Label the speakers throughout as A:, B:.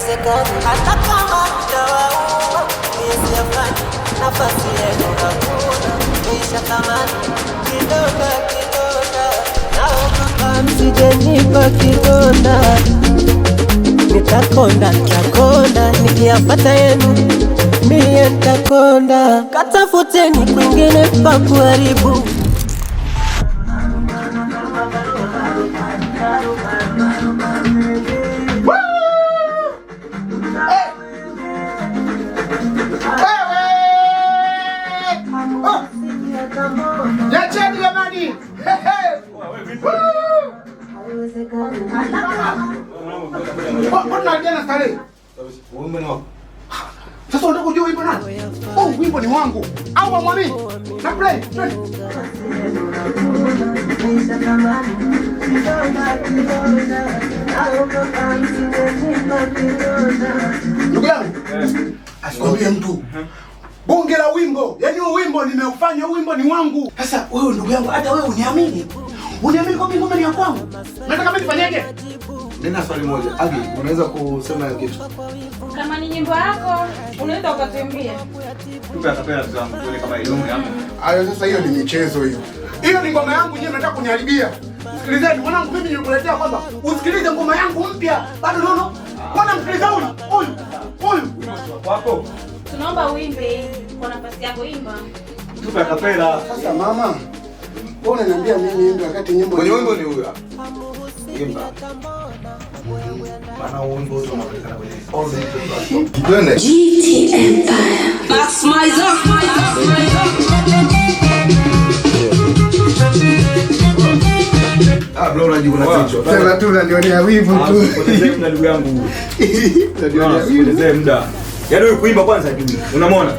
A: haiwezekani. Hata kama mtawaua nisiyafanya, nafasi yenu hakuna, maisha thamani. Kidonda, kidonda, naogopa msijenipa kidonda. Nitakonda, nitakonda, nikiyapata yenu mie nitakonda. Katafuteni kwingine pa kuharibu.
B: Yacheni jamani. Mbona jana starehe? Wimbo ni wako. Sasa unataka kujua wimbo nani? Oh, wimbo ni wangu. Au wamwamini? Na play. Ndugu yangu. Asikwambie mtu. Bonge la wimbo. Yaani huo wimbo nimeufanya, huo wimbo ni wangu. Sasa wewe ndugu yangu, hata wewe uniamini. Uniamini kwa wimbo ni ya kwangu. Nataka mimi nifanyaje? Nina swali moja. Agi, unaweza kusema kitu?
C: Kama ni nyimbo yako, unaweza ukatuimbia.
D: Tupe akapela zangu, tuone kama ilongo yangu.
B: Hayo sasa hiyo ni michezo hiyo. Hiyo ni ngoma yangu nyewe nataka kuniharibia. Sikilizeni mwanangu, mimi nilikuletea kwamba usikilize ngoma yangu mpya. Bado nono. Bwana msikiliza huyu. Huyu.
D: Wako.
C: Tunaomba uimbe kwa nafasi yako, imba.
D: Tupe akapela.
B: Sasa mama, wewe unaniambia mimi imbe wakati nyimbo
D: kwenye wimbo ni huyu hapa. Imba. Bana wimbo unaonekana kwenye all the twende.
E: GT Empire. That's my zone.
D: Bro unajibu na kichwa.
B: Sasa tu unanionea wivu tu.
D: Potezea ndugu yangu. Potezea muda. Yaani wewe kuimba kwanza juu. Unamwona?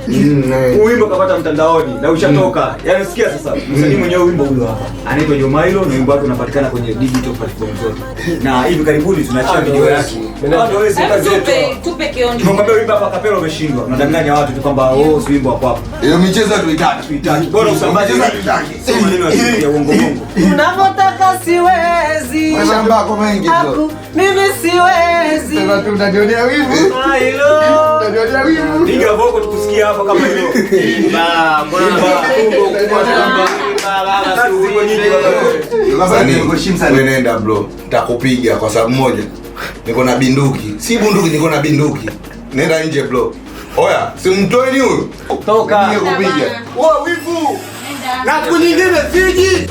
D: Wimbo kapata mtandaoni na ushatoka. Yaani sikia sasa. Msanii mwenyewe wimbo huyo hapa. Anaitwa Jomailo na wimbo wake unapatikana kwenye digital platform zote. Na hivi karibuni tunaachia video yake. Ndio wewe sasa
C: tupe kioni.
D: Tumwambia wimbo hapa kapela umeshindwa. Unadanganya watu tu kwamba si wimbo wako hapo.
F: Hiyo michezo tuitaki.
D: Bora usambaze tuitaki. Sio maneno ya uongo uongo.
A: Unavyotaka siwezi.
F: Mashamba kwa mengi tu.
A: Mimi siwezi.
B: Sasa tu unanionea wivu.
A: Hello.
B: Unanionea wivu.
D: Piga voko tukusikia hapa kama hilo. Mbona
F: Wewe nenda bro, nitakupiga kwa sababu moja. Niko na binduki. Si bunduki, niko na binduki. Nenda nje bro. Oya, simtoeni huyu.
D: toka.
F: Nikupiga.
B: Wewe wivu. Na kunyingine siji.